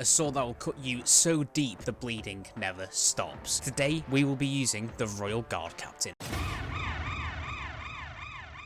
a sword that will cut you so deep the bleeding never stops. Today, we will be using the Royal Guard Captain.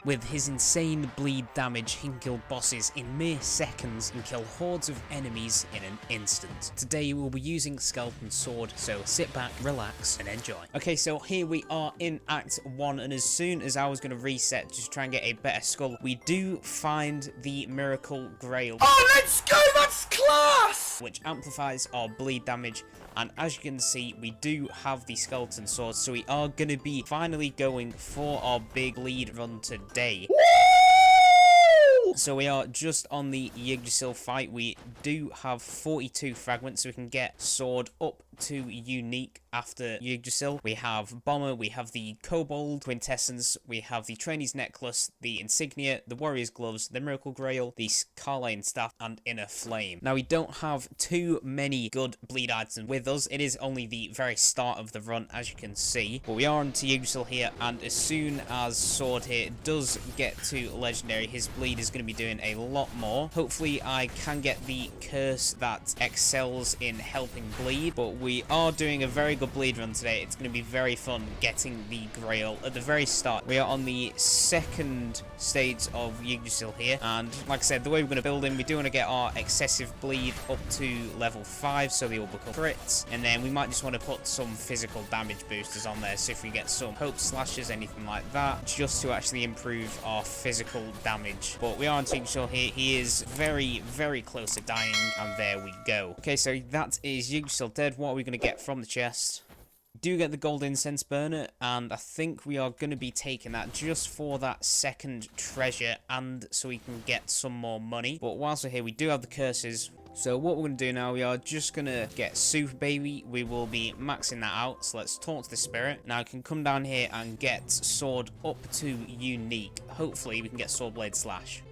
With his insane bleed damage, he can kill bosses in mere seconds and kill hordes of enemies in an instant. Today we'll be using the skeleton sword, so sit back, relax, and enjoy. Okay, so here we are in Act 1, and as soon as I was going to reset, just try and get a better skull, we do find the Miracle Grail. Oh, let's go! That's class! Which amplifies our bleed damage. And as you can see, we do have the skeleton sword, so we are going to be finally going for our big bleed run today. Woo! So we are just on the Yggdrasil fight. We do have 42 fragments, so we can get sword up to unique after Yggdrasil. We have Bomber, we have the Kobold Quintessence, we have the Trainee's Necklace, the Insignia, the Warrior's Gloves, the Miracle Grail, the Carline Staff, and Inner Flame. Now, we don't have too many good bleed items with us. It is only the very start of the run, as you can see. But we are on to Yggdrasil here, and as soon as Sword here does get to Legendary, his bleed is going to be doing a lot more. Hopefully, I can get the curse that excels in helping bleed, but we are doing a very good bleed run today. It's going to be very fun getting the Grail at the very start. We are on the second stage of Yggdrasil here, and like I said, the way we're going to build him, we do want to get our excessive bleed up to level 5, so they all become crits, and then we might just want to put some physical damage boosters on there, so if we get some hope slashes, anything like that, just to actually improve our physical damage. But we are on Yggdrasil here. He is very, very close to dying, and there we go. Okay, so that is Yggdrasil dead. What are we going to get from the chest? Do get the gold incense burner, and I think we are going to be taking that just for that second treasure and so we can get some more money. But whilst we're here, we do have the curses. So what we're going to do now, we are just going to get Super Baby. We will be maxing that out. So let's talk to the spirit. Now I can come down here and get sword up to unique. Hopefully we can get sword blade slash.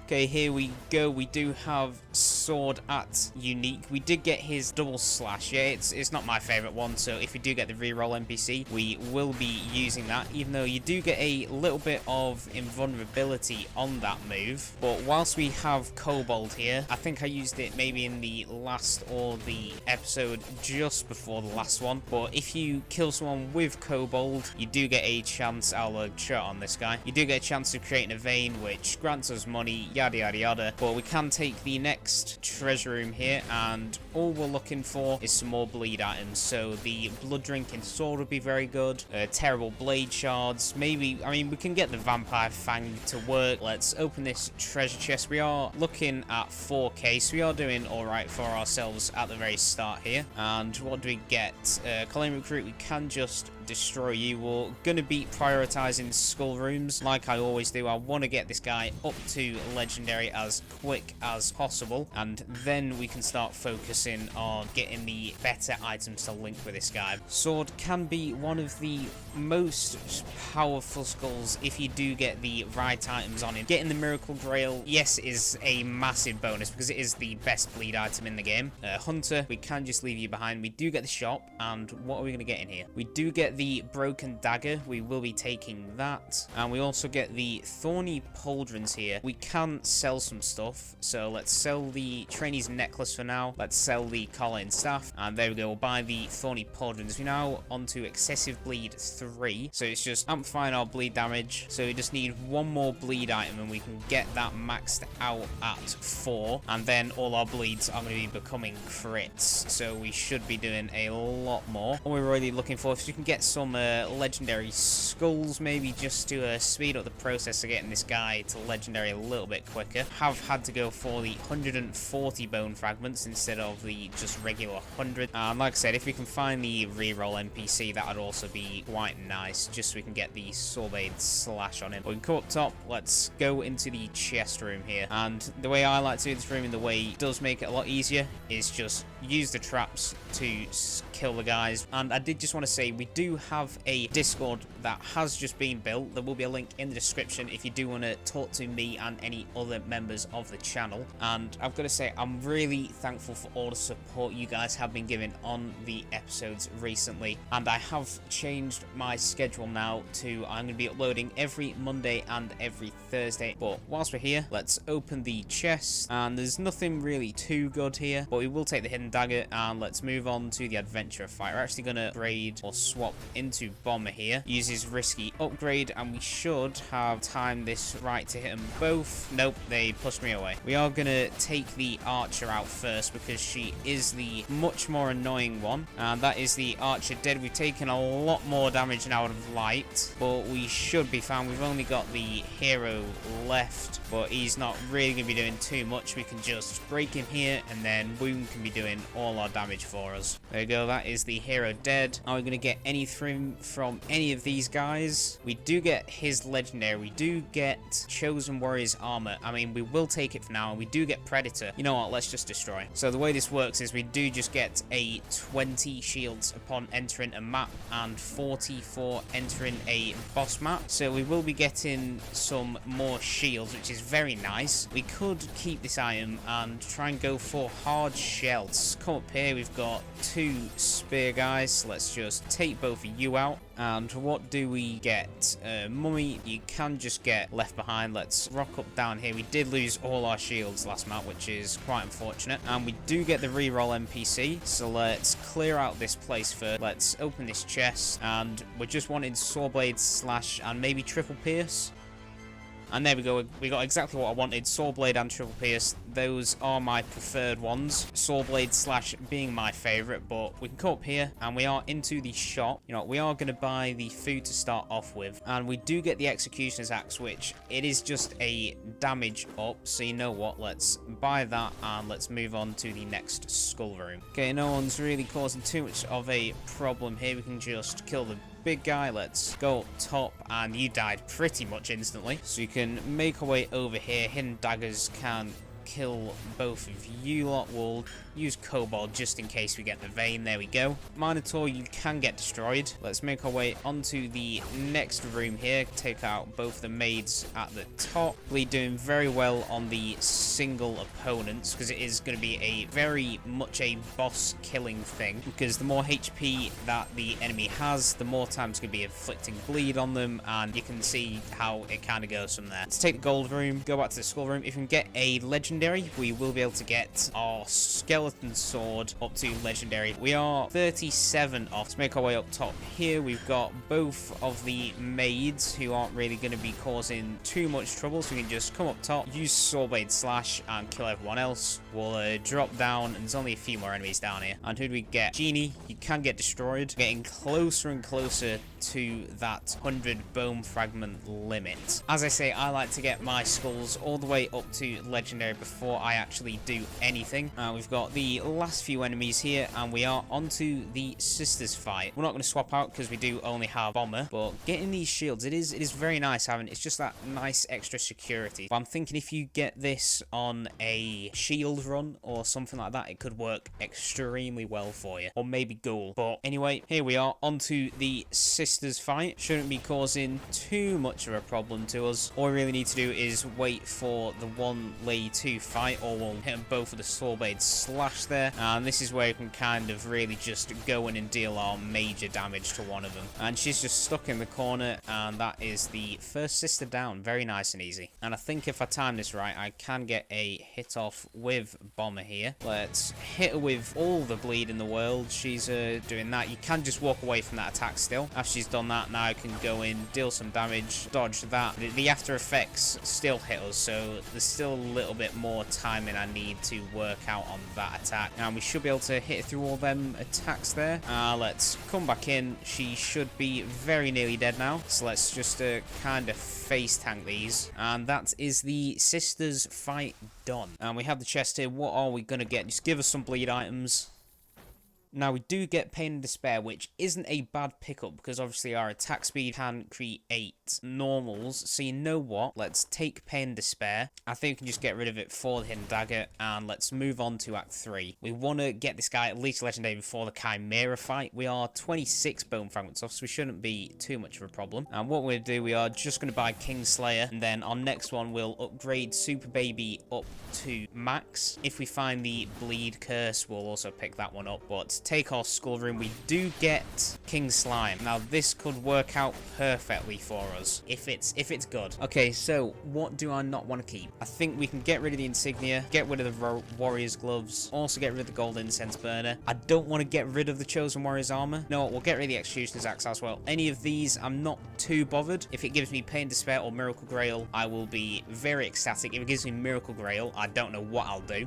Okay, here we go. We do have sword at unique. We did get his double slash. Yeah, it's not my favorite one, so if you do get the reroll NPC, we will be using that, even though you do get a little bit of invulnerability on that move. But whilst we have Kobold here, I think I used it maybe in the last or the episode just before the last one. But if you kill someone with Kobold, you do get a chance. I'll shot on this guy. You do get a chance of creating a vein, which grants us money, yada yada yada. But we can take the next treasure room here, and all we're looking for is some more bleed items. So the blood drinking sword would be very good. Terrible blade shards, maybe. I mean, we can get the vampire fang to work. Let's open this treasure chest. We are looking at 4k, so we are doing all right for ourselves at the very start here. And what do we get? Colony recruit. We can just destroy you. We're going to be prioritizing skull rooms like I always do. I want to get this guy up to legendary as quick as possible, and then we can start focusing on getting the better items to link with this guy. Sword can be one of the most powerful skulls if you do get the right items on it. Getting the Miracle Grail, yes, is a massive bonus because it is the best bleed item in the game. Hunter, we can just leave you behind. We do get the shop, and what are we going to get in here? We do get the broken dagger. We will be taking that, and we also get the thorny pauldrons here. We can sell some stuff, so let's sell the Trainee's Necklace for now. Let's sell the Carline Staff, and there we go. We'll buy the thorny pauldrons. We're now onto excessive bleed 3, so it's just amplifying our bleed damage. So we just need one more bleed item, and we can get that maxed out at 4, and then all our bleeds are going to be becoming crits, so we should be doing a lot more. What we're really looking for is we can get some legendary skulls, maybe, just to speed up the process of getting this guy to legendary a little bit quicker. Have had to go for the 140 bone fragments instead of the just regular 100. And like I said, if we can find the reroll NPC, that would also be quite nice, just so we can get the sword blade slash on him. But we can come up top. Let's go into the chest room here, and the way I like to do this room, and the way it does make it a lot easier, is just use the traps to kill the guys. And I did just want to say, we do have a Discord that has just been built. There will be a link in the description if you do want to talk to me and any other members of the channel. And I've got to say, I'm really thankful for all the support you guys have been giving on the episodes recently. And I have changed my schedule now to I'm going to be uploading every Monday and every Thursday. But whilst we're here, let's open the chest. And there's nothing really too good here, but we will take the hidden dagger and let's move on to the adventurer fight. We're actually going to upgrade or swap into bomber here. Use his risky upgrade, and we should have timed this right to hit them both. Nope, they pushed me away. We are going to take the archer out first because she is the much more annoying one, and that is the archer dead. We've taken a lot more damage now out of light, but we should be fine. We've only got the hero left, but he's not really going to be doing too much. We can just break him here, and then Wound can be doing all our damage for us. There we go, that is the hero dead. Are we going to get anything from any of these guys? We do get his legendary. We do get Chosen Warrior's armor. I mean, we will take it for now, and we do get Predator. You know what, let's just destroy. So the way this works is we do just get a 20 shields upon entering a map and 40 for entering a boss map. So we will be getting some more shields, which is very nice. We could keep this item and try and go for hard shells. Come up here, we've got 2 spear guys. So let's just take both of you out. And what do we get? Mummy, you can just get left behind. Let's rock up down here. We did lose all our shields last map, which is quite unfortunate. And we do get the reroll NPC. So let's clear out this place first. Let's open this chest. And we're just wanting Sawblade slash and maybe triple pierce. And there we go, we got exactly what I wanted, Sawblade and Triple Pierce. Those are my preferred ones. Sawblade slash being my favourite, but we can come up here and we are into the shop. You know, we are going to buy the food to start off with. And we do get the Executioner's Axe, which it is just a damage up. So you know what, let's buy that and let's move on to the next Skul room. Okay, no one's really causing too much of a problem here. We can just kill the big guy. Let's go up top, and you died pretty much instantly, so you can make our way over here. Hidden daggers can kill both of you lot. We'll use Kobold just in case we get the vein. There we go. Minotaur, you can get destroyed. Let's make our way onto the next room here. Take out both the maids at the top. We're doing very well on the single opponents because it is going to be a very much a boss killing thing, because the more HP that the enemy has, the more time it's going to be inflicting bleed on them, and you can see how it kind of goes from there. Let's take the gold room, go back to the Skul room. If we can get a legendary, we will be able to get our skeleton sword up to legendary. We are 37 off. Let's make our way up top here. We've got both of the maids who aren't really going to be causing too much trouble, so we can just come up top, use Sawblade slash and kill everyone else. We'll drop down, and there's only a few more enemies down here. And who do we get? Genie, you can get destroyed. Getting closer and closer to that 100 bone fragment limit. As I say, I like to get my skulls all the way up to legendary before I actually do anything. We've got the last few enemies here, and we are onto the sisters fight. We're not going to swap out because we do only have bomber, but getting these shields, it is very nice having. It's just that nice extra security. But I'm thinking if you get this on a shield run or something like that, it could work extremely well for you, or maybe ghoul. But anyway, here we are onto the sisters fight. Shouldn't be causing too much of a problem to us. All we really need to do is wait for the one lady to fight, or we'll hit them both with the Sawblade slash there, and this is where you can kind of really just go in and deal our major damage to one of them. And she's just stuck in the corner, and that is the first sister down. Very nice and easy. And I think if I time this right, I can get a hit off with bomber here. Let's hit her with all the bleed in the world. She's doing that. You can just walk away from that attack still. After she's done that, now I can go in, deal some damage, dodge that. The after effects still hit us, so there's still a little bit more timing I need to work out on that attack. And we should be able to hit through all them attacks there. Let's come back in. She should be very nearly dead now, so let's just kind of face tank these. And that is the sisters fight done. And we have the chest here. What are we gonna get? Just give us some bleed items. Now, we do get Pain and Despair, which isn't a bad pickup because obviously our attack speed can create normals. So you know what? Let's take Pain and Despair. I think we can just get rid of it for the Hidden Dagger, and let's move on to Act 3. We want to get this guy at least legendary before the Chimera fight. We are 26 bone fragments off, so we shouldn't be too much of a problem. And what we're going to do, we are just going to buy Kingslayer, and then our next one will upgrade Super Baby up to max. If we find the Bleed Curse, we'll also pick that one up. But to take our Skul room, we do get King Slime. Now, this could work out perfectly for us if it's good. Okay, so what do I not want to keep? I think we can get rid of the insignia, get rid of the warrior's gloves, also get rid of the gold incense burner. I don't want to get rid of the chosen warrior's armor. No, we'll get rid of the executioner's axe as well. Any of these, I'm not too bothered. If it gives me Pain, Despair, or Miracle Grail, I will be very ecstatic. If it gives me Miracle Grail, I don't know what I'll do.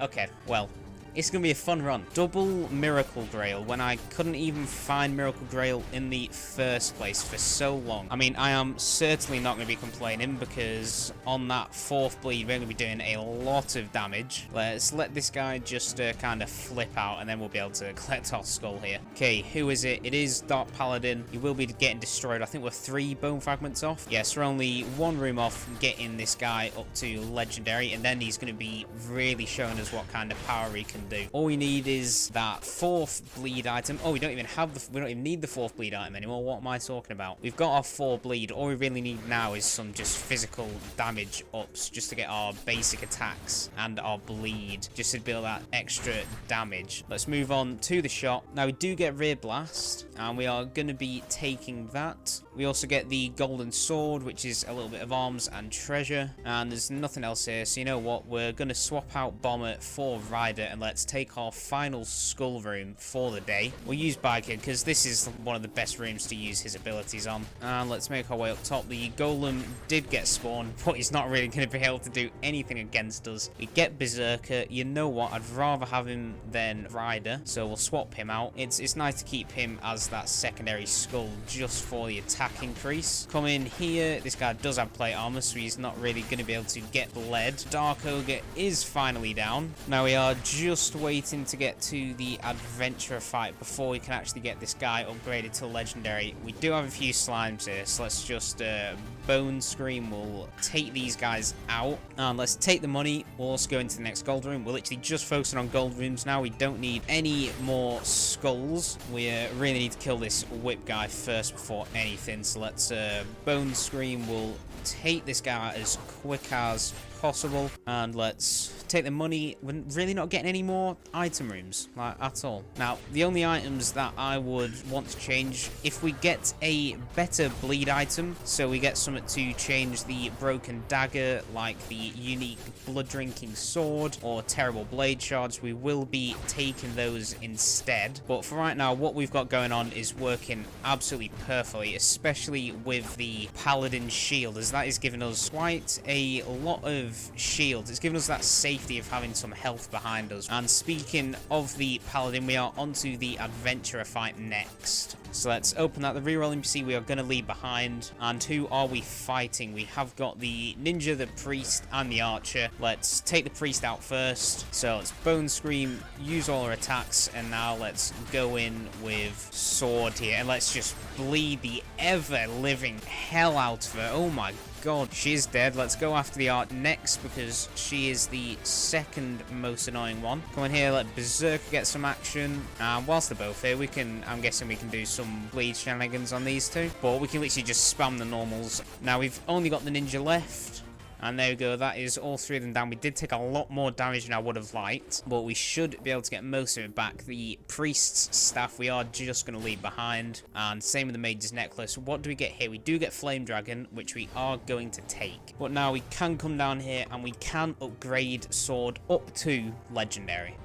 Okay, well, it's going to be a fun run. Double Miracle Grail when I couldn't even find Miracle Grail in the first place for so long. I mean, I am certainly not going to be complaining because on that 4th bleed, we're going to be doing a lot of damage. Let's let this guy just kind of flip out and then we'll be able to collect our Skul here. Okay, who is it? It is Dark Paladin. He will be getting destroyed. I think we're 3 bone fragments off. Yes, we're only 1 room off getting this guy up to legendary, and then he's going to be really showing us what kind of power he can do. All we need is that 4th bleed item. Oh, we don't even need the 4th bleed item anymore. What am I talking about? We've got our 4 bleed. All we really need now is some just physical damage ups just to get our basic attacks and our bleed just to build that extra damage. Let's move on to the shop. Now, we do get Rear Blast, and we are going to be taking that. We also get the Golden Sword, which is a little bit of arms and treasure, and there's nothing else here. So you know what? We're going to swap out Bomber for Rider, and let's take our final Skul room for the day. We'll use Biker because this is one of the best rooms to use his abilities on. And let's make our way up top. The Golem did get spawned, but he's not really going to be able to do anything against us. We get Berserker. You know what? I'd rather have him than Rider, so we'll swap him out. It's nice to keep him as that secondary Skul just for the attack increase. Come in here. This guy does have plate armor, so he's not really going to be able to get bled. Dark Ogre is finally down. Now we are just waiting to get to the adventurer fight before we can actually get this guy upgraded to legendary. We do have a few slimes here, so let's just Bone Scream. We'll take these guys out, and let's take the money. We'll also go into the next gold room. We're literally just focusing on gold rooms now. We don't need any more skulls. We really need to kill this whip guy first before anything, so let's Bone Scream. We'll take this guy as quick as possible, and let's take the money. We're really not getting any more item rooms, like, at all. Now, the only items that I would want to change, if we get a better bleed item, so we get something to change the broken dagger, like the unique blood drinking sword or terrible blade shards, we will be taking those instead. But for right now, what we've got going on is working absolutely perfectly, especially with the paladin shield, as that is giving us quite a lot of shields. It's giving us that safety of having some health behind us. And speaking of the paladin, we are onto the adventurer fight next. So let's open that. The reroll NPC we are going to leave behind. And who are we fighting? We have got the ninja, the priest, and the archer. Let's take the priest out first. So let's Bone Scream, use all our attacks, and now let's go in with sword here. And let's just bleed the ever-living hell out of her. Oh my god, she is dead. Let's go after the art next because she is the second most annoying one. Come in here, let Berserker get some action. And whilst they're both here, I'm guessing we can do some bleed shenanigans on these two. But we can literally just spam the normals. Now we've only got the ninja left. And there we go, that is all 3 of them down. We did take a lot more damage than I would have liked, but we should be able to get most of it back. The priest's staff we are just going to leave behind, and same with the mage's necklace. What do we get here? We do get Flame Dragon, which we are going to take. But now we can come down here and we can upgrade sword up to legendary.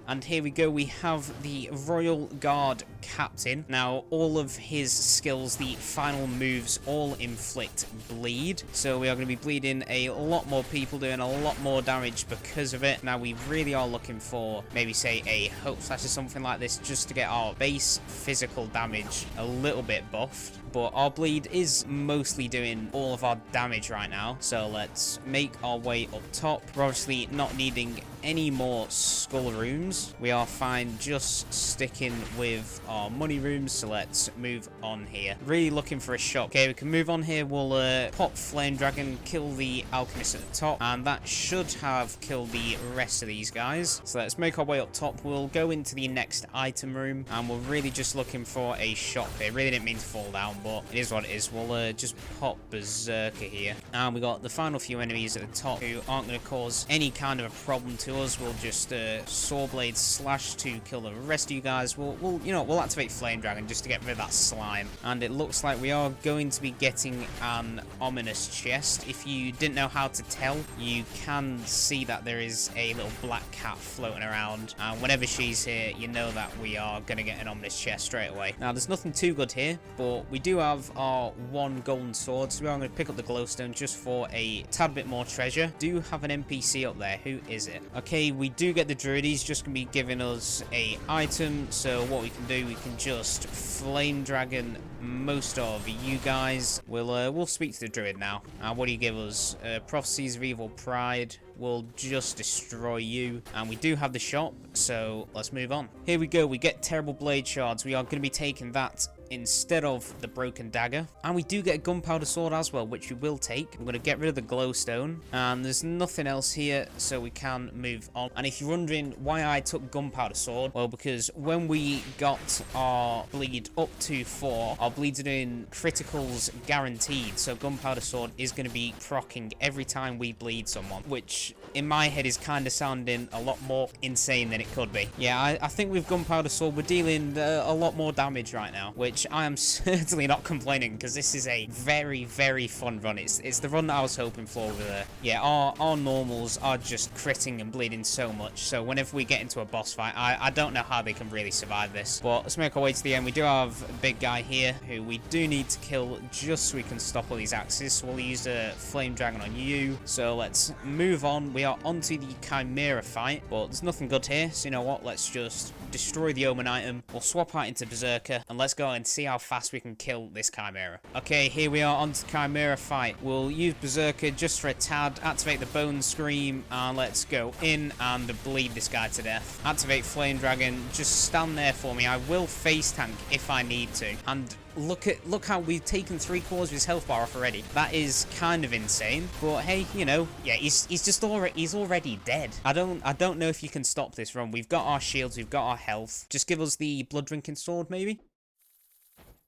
And here we go, we have the Royal Guard Captain. Now, all of his skills, the final moves, all inflict bleed. So we are going to be bleeding a lot more people, doing a lot more damage because of it. Now, we really are looking for maybe, say, a Hope Slash or something like this just to get our base physical damage a little bit buffed. But our bleed is mostly doing all of our damage right now. So let's make our way up top. We're obviously not needing any more skull rooms. We are fine just sticking with our money rooms. So let's move on here. Really looking for a shop. Okay, we can move on here. We'll pop Flame Dragon, kill the alchemist at the top, and that should have killed the rest of these guys. So let's make our way up top. We'll go into the next item room, and we're really just looking for a shop here. Really didn't mean to fall down, but it is what it is. We'll just pop Berserker here, and we got the final few enemies at the top who aren't going to cause any kind of a problem to us. We'll just Saw Blade Slash to kill the rest of you guys. We'll activate Flame Dragon just to get rid of that slime. And it looks like we are going to be getting an ominous chest. If you didn't know how to tell, you can see that there is a little black cat floating around, and whenever she's here, you know that we are going to get an ominous chest straight away. Now, there's nothing too good here, but we do have our one golden sword, so we are going to pick up the glowstone just for a tad bit more treasure. Do have an NPC up there. Who is it? Okay, we do get the druid. He's just going to be giving us a item, so what we can do, we can just Flame Dragon most of you guys. We'll speak to the druid now. What do you give us? Prophecies of Evil Pride will just destroy you, and we do have the shop, so let's move on. Here we go. We get terrible blade shards. We are going to be taking that instead of the broken dagger, and we do get a gunpowder sword as well, which we will take. I'm going to get rid of the glowstone, and there's nothing else here, so we can move on. And if you're wondering why I took gunpowder sword, well, because when we got our bleed up to 4, our bleeds are doing criticals guaranteed, so gunpowder sword is going to be proccing every time we bleed someone, which in my head is kind of sounding a lot more insane than it could be. Yeah, I think with gunpowder sword we're dealing a lot more damage right now, which I am certainly not complaining, because this is a very, very fun run. It's the run that I was hoping for with yeah, our normals are just critting and bleeding so much, so whenever we get into a boss fight, I don't know how they can really survive this. But let's make our way to the end. We do have a big guy here who we do need to kill just so we can stop all these axes, so we'll use a Flame Dragon on you. So let's move on. We are onto the Chimera fight, but there's nothing good here, so you know what, let's just destroy the Omen item. We'll swap out into Berserker, and let's go and see how fast we can kill this Chimera. Okay, here we are onto the Chimera fight. We'll use Berserker just for a tad, activate the Bone Scream, and let's go in and bleed this guy to death. Activate Flame Dragon, just stand there for me. I will face tank if I need to. And look how we've taken 3/4 of his health bar off already. That is kind of insane, but hey, you know, yeah, he's already dead. I don't know if you can stop this run. We've got our shields, we've got our health. Just give us the blood drinking sword, maybe.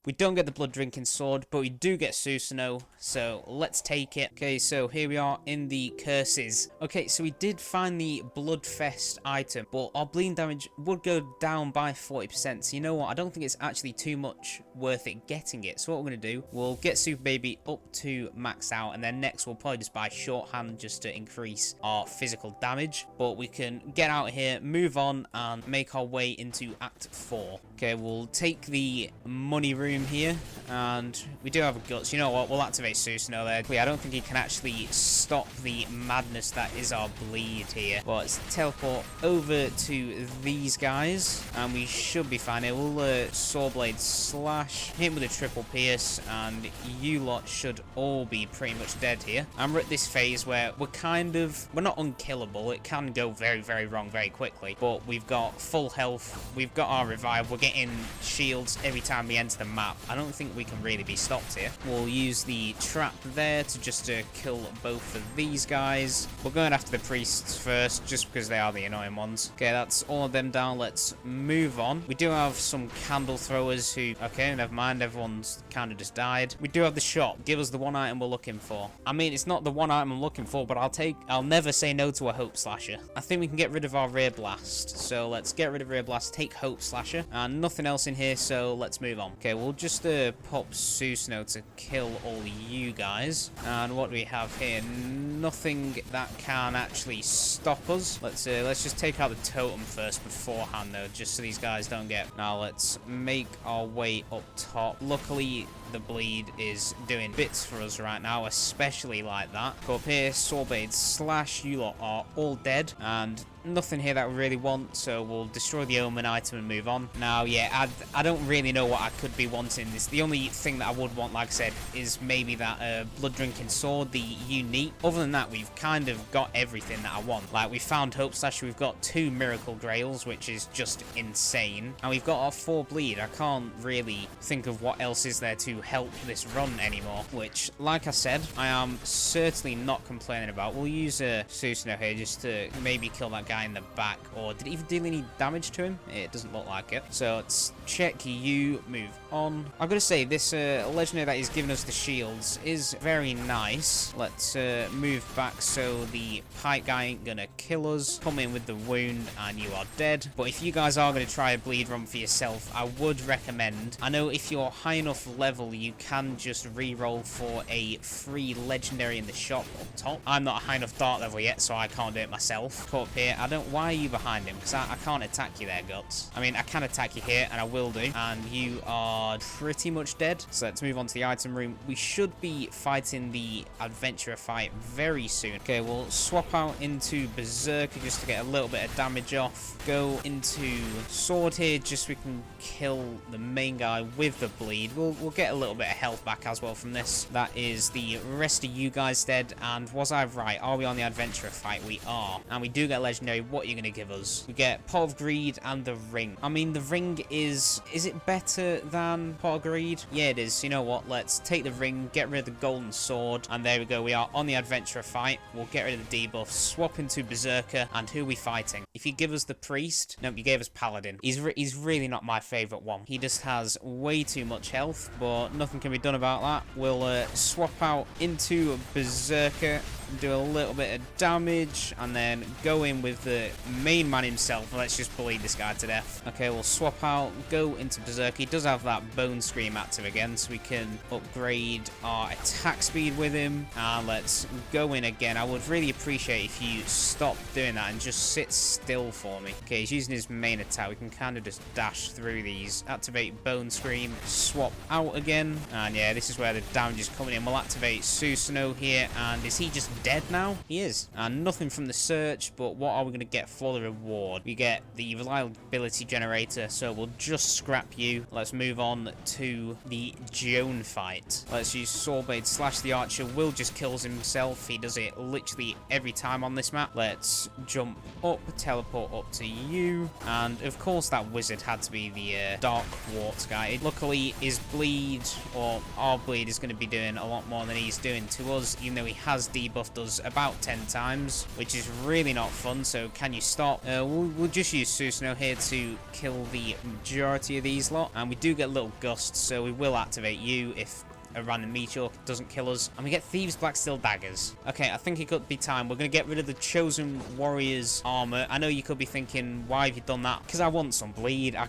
We don't get the blood drinking sword, but we do get Susanoo, so let's take it. Okay, so here we are in the curses. Okay, so we did find the Bloodfest item, but our bleeding damage would go down by 40%. So you know what? I don't think it's actually too much worth it getting it. So what we're going to do, we'll get Super Baby up to max out, and then next we'll probably just buy Shorthand just to increase our physical damage. But we can get out here, move on, and make our way into Act 4. Okay, we'll take the money room here, and we do have a guts. You know what, we'll activate Susanoo there. I don't think he can actually stop the madness that is our bleed here, but let's teleport over to these guys, and we should be fine here. We'll Saw Blade Slash, hit him with a triple pierce, and you lot should all be pretty much dead here. And we're at this phase where we're not unkillable. It can go very, very wrong very quickly, but we've got full health, we've got our revive, we're getting shields every time we enter the map. I don't think we can really be stopped here. We'll use the trap there to just kill both of these guys. We're going after the priests first, just because they are the annoying ones. Okay, that's all of them down. Let's move on. We do have some candle throwers who... Okay, never mind. Everyone's kind of just died. We do have the shop. Give us the one item we're looking for. I mean, it's not the one item I'm looking for, but I'll never say no to a Hope Slasher. I think we can get rid of our Rear Blast. So let's get rid of Rear Blast, take Hope Slasher, and nothing else in here, so let's move on. Okay, we'll we'll just pop Susno to kill all you guys. And what do we have here? Nothing that can actually stop us. Let's just take out the totem first beforehand, though, just so these guys don't get... Now, let's make our way up top. Luckily, the bleed is doing bits for us right now, especially like that. Go up here, Sorbade slash you lot are all dead, and nothing here that we really want, so we'll destroy the Omen item and move on. Now, yeah, I don't really know what I could be wanting. The only thing that I would want, like I said, is maybe that blood drinking sword, the unique. Other than that, we've kind of got everything that I want. Like, we found Hope Slash, we've got 2 miracle grails, which is just insane, and we've got our 4 bleed. I can't really think of what else is there to help this run anymore, which, like I said, I am certainly not complaining about. We'll use Susano here just to maybe kill that guy in the back. Or did it even deal any damage to him? It doesn't look like it. So let's check you, move on. I've got to say, this legendary that he's giving us the shields is very nice. Let's move back so the pike guy ain't gonna kill us. Come in with the wound and you are dead. But if you guys are going to try a bleed run for yourself, I would recommend, I know if you're high enough level, you can just re-roll for a free legendary in the shop up top. I'm not a high enough dart level yet, so I can't do it myself. Come up here. Why are you behind him? Because I can't attack you there, Guts. I mean, I can attack you here, and I will do. And you are pretty much dead. So let's move on to the item room. We should be fighting the adventurer fight very soon. Okay, we'll swap out into Berserker just to get a little bit of damage off. Go into sword here just so we can kill the main guy with the bleed. We'll get a little bit of health back as well from this. That is the rest of you guys dead. And was I right? Are we on the adventurer fight? We are. And we do get legendary. What are you going to give us? We get Pot of Greed and the ring. I mean, the ring is it better than Pot of Greed? Yeah, it is. You know what? Let's take the ring, get rid of the golden sword, and there we go. We are on the adventurer fight. We'll get rid of the debuff, swap into Berserker, and who are we fighting? If you give us the priest, no, you gave us Paladin. He's really not my favorite one. He just has way too much health, but nothing can be done about that. We'll swap out into Berserker, do a little bit of damage, and then go in with the main man himself. Let's just bleed this guy to death. Okay, we'll swap out, go into Berserker. He does have that Bone Scream active again, so we can upgrade our attack speed with him. And let's go in again. I would really appreciate if you stop doing that and just sit still for me. Okay, he's using his main attack. We can kind of just dash through these. Activate Bone Scream, swap out again. And yeah, this is where the damage is coming in. We'll activate Susano here. And is he just dead now? He is. And nothing from the search, but what are we going to get for the reward? We get the reliability generator, so we'll just scrap you. Let's move on to the Joan fight. Let's use Sorbade slash the archer. Will just kills himself. He does it literally every time on this map. Let's jump up, teleport up to you. And of course that wizard had to be the Dark Quartz guy. Luckily his bleed, or our bleed, is going to be doing a lot more than he's doing to us, even though he has debuffed us about 10 times, which is really not fun. So can you stop? We'll just use Susano here to kill the majority of these lot, and we do get little gusts, so we will activate you if a random meteor doesn't kill us. And we get Thieves Black Steel Daggers. Okay, I think it could be time. We're going to get rid of the Chosen Warrior's armor. I know you could be thinking, why have you done that? Because I want some bleed. I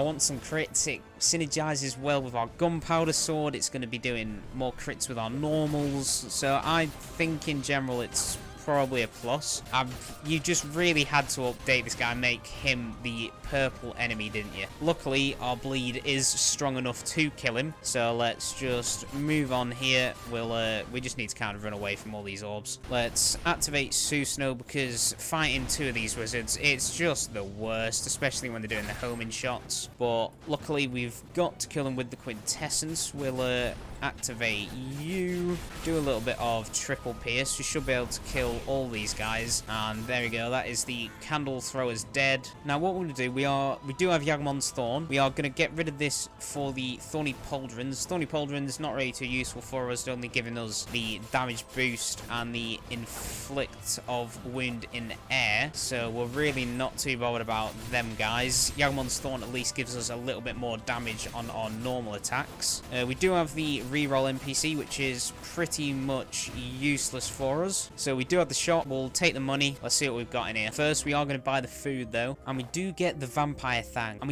want some crits. It synergizes well with our gunpowder sword. It's going to be doing more crits with our normals. So I think in general it's probably a plus. You just really had to update this guy, make him the purple enemy, didn't you? Luckily, our bleed is strong enough to kill him, so let's just move on here. We just need to kind of run away from all these orbs. Let's activate Susano, because fighting 2 of these wizards, it's just the worst, especially when they're doing the homing shots. But luckily, we've got to kill him with the Quintessence. We'll activate you, do a little bit of triple pierce. We should be able to kill all these guys, and there we go. That is the candle throwers dead. Now what we're going to do, we do have Yagmon's Thorn. We are going to get rid of this for the Thorny Pauldrons. Thorny Pauldrons not really too useful for us, only giving us the damage boost and the inflict of wound in air, so we're really not too bothered about them guys. Yagmon's Thorn at least gives us a little bit more damage on our normal attacks. We do have the reroll NPC, which is pretty much useless for us. So we do have the shop. We'll take the money. Let's see what we've got in here. First, we are going to buy the food, though. And we do get the vampire fang. I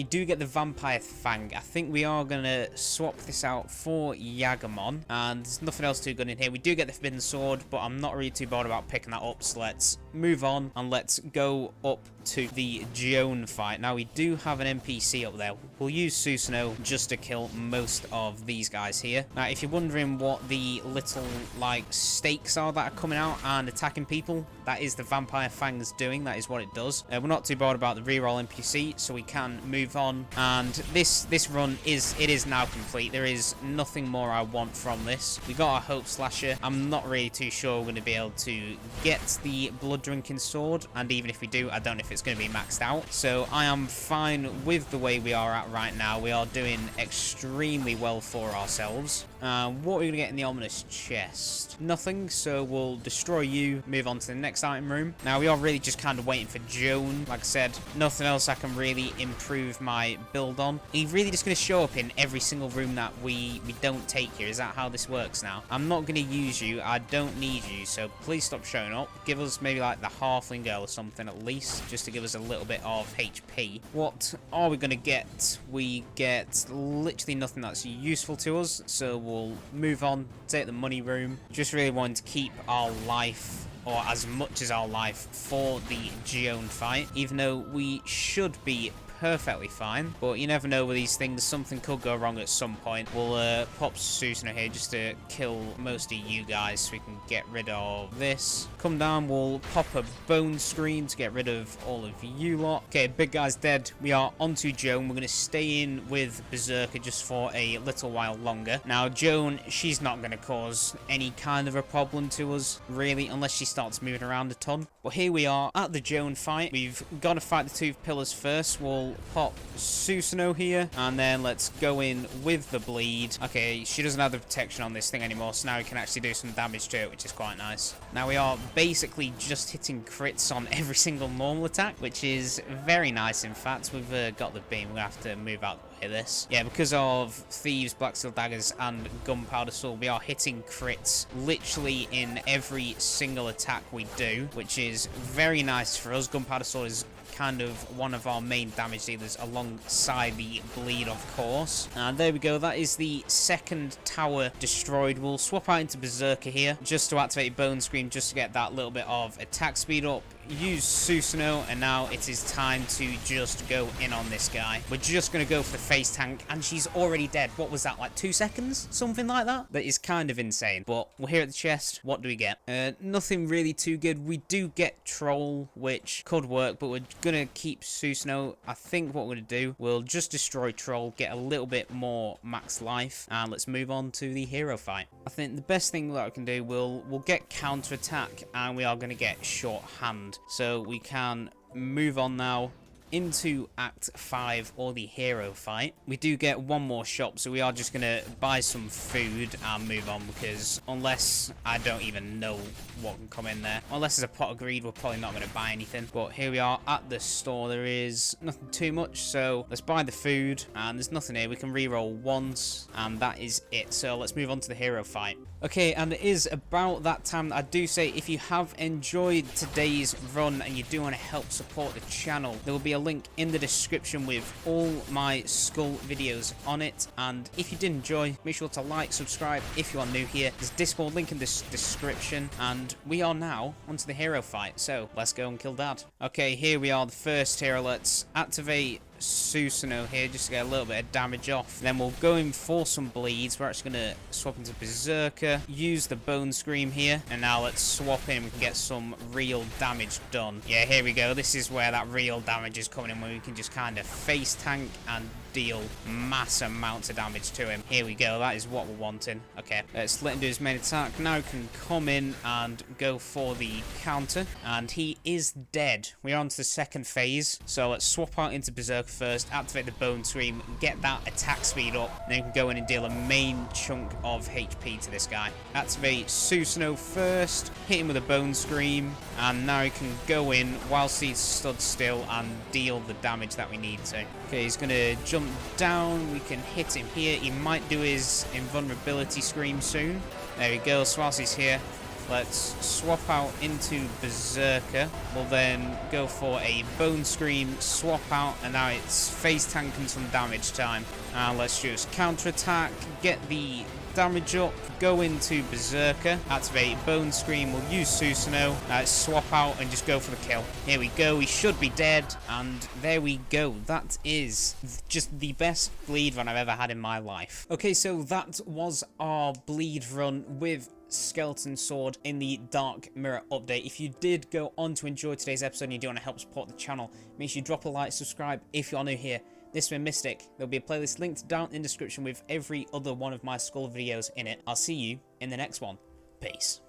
think we are going to swap this out for Yagamon. And there's nothing else too good in here. We do get the forbidden sword, but I'm not really too bothered about picking that up. So let's move on and let's go up to the Joan fight. Now, we do have an NPC up there. We'll use Susanoo just to kill most of these guys here. Now, if you're wondering what the little, like, stakes are that are coming out and attacking people, that is the Vampire Fangs doing. That is what it does. We're not too bothered about the reroll NPC, so we can move on. And this run is now complete. There is nothing more I want from this. We got our Hope Slasher. I'm not really too sure we're going to be able to get the Blood Drinking Sword, and even if we do, I don't know if it's going to be maxed out. So I am fine with the way we are at right now. We are doing extremely well for ourselves. What are we going to get in the ominous chest? Nothing, so we'll destroy you, move on to the next item room. Now, we are really just kind of waiting for Joan. Like I said, nothing else I can really improve my build on. He's really just going to show up in every single room that we don't take here. Is that how this works now? I'm not going to use you. I don't need you, so please stop showing up. Give us maybe like the halfling girl or something at least, just to give us a little bit of HP. What are we going to get? We get literally nothing that's useful to us, so we'll move on, take the money room. Just really wanting to keep our life, or as much as our life, for the Joan fight, even though we should be perfectly fine, but you never know with these things. Something could go wrong at some point. We'll pop Susanoo here just to kill most of you guys so we can get rid of this. Come down, we'll pop a bone screen to get rid of all of you lot. Okay, big guy's dead. We are onto Joan. We're going to stay in with Berserker just for a little while longer. Now, Joan, she's not going to cause any kind of a problem to us, really, unless she starts moving around a ton. But here we are at the Joan fight. We've got to fight the two pillars first. We'll pop Susanoo here, and then let's go in with the bleed. Okay, she doesn't have the protection on this thing anymore, so now we can actually do some damage to it, which is quite nice. Now we are basically just hitting crits on every single normal attack, which is very nice. In fact, we've got the beam. We're gonna have to move out the way of this. Yeah, because of Thieves, Black Steel Daggers, and Gunpowder Sword, we are hitting crits literally in every single attack we do, which is very nice for us. Gunpowder Sword is kind of one of our main damage dealers alongside the bleed, of course. And there we go. That is the second tower destroyed. We'll swap out into Berserker here just to activate Bone Scream, just to get that little bit of attack speed up. Use Susanoo, and now it is time to just go in on this guy. We're just going to go for the face tank, and she's already dead. What was that, like 2 seconds? Something like that? That is kind of insane. But we're here at the chest. What do we get? Nothing really too good. We do get Troll, which could work, but we're going to keep Susanoo. I think what we're going to do, we'll just destroy Troll, get a little bit more max life, and let's move on to the hero fight. I think the best thing that we can do, we'll get counter attack, and we are going to get short hand. So we can move on now into Act 5, or the hero fight. We do get one more shop, so we are just going to buy some food and move on, because unless I don't even know what can come in there, unless there's a pot of greed, we're probably not going to buy anything. But here we are at the store. There is nothing too much, so let's buy the food, and there's nothing here. We can reroll once, and that is it. So let's move on to the hero fight. Okay, and it is about that time that I do say, if you have enjoyed today's run and you do want to help support the channel, there will be a link in the description with all my Skul videos on it. And if you did enjoy, make sure to like, subscribe if you are new here. There's a Discord link in this description, and we are now onto the hero fight. So let's go and kill Dad. Okay, here we are, the first hero. Let's activate Susanoo here just to get a little bit of damage off. Then we'll go in for some bleeds. We're actually going to swap into Berserker, use the Bone Scream here, and now let's swap in. We can get some real damage done. Yeah, here we go. This is where that real damage is coming in, where we can just kind of face tank and deal mass amounts of damage to him. Here we go. That is what we're wanting. Okay, let's let him do his main attack. Now we can come in and go for the counter, and he is dead. We're on to the second phase, so let's swap out into Berserker first, activate the Bone Scream, get that attack speed up, then you can go in and deal a main chunk of HP to this guy. Activate Susanoo first, hit him with a Bone Scream, and now he can go in whilst he's stood still and deal the damage that we need to. Okay, he's going to jump down. We can hit him here. He might do his invulnerability scream soon. There he goes. So whilst he's here, Let's swap out into Berserker. We'll then go for a Bone Scream, swap out, and now it's face tank and some damage time. Let's just counterattack, get the damage up, go into Berserker, activate Bone Scream, we'll use Susanoo, swap out and just go for the kill. Here we go, he should be dead, and there we go. That is just the best bleed run I've ever had in my life. Okay, so that was our bleed run with Skeleton Sword in the Dark Mirror update. If you did go on to enjoy today's episode and you do want to help support the channel, make sure you drop a like, subscribe if you are new here. This has been Mystic. There'll be a playlist linked down in the description with every other one of my Skul videos in it. I'll see you in the next one. Peace.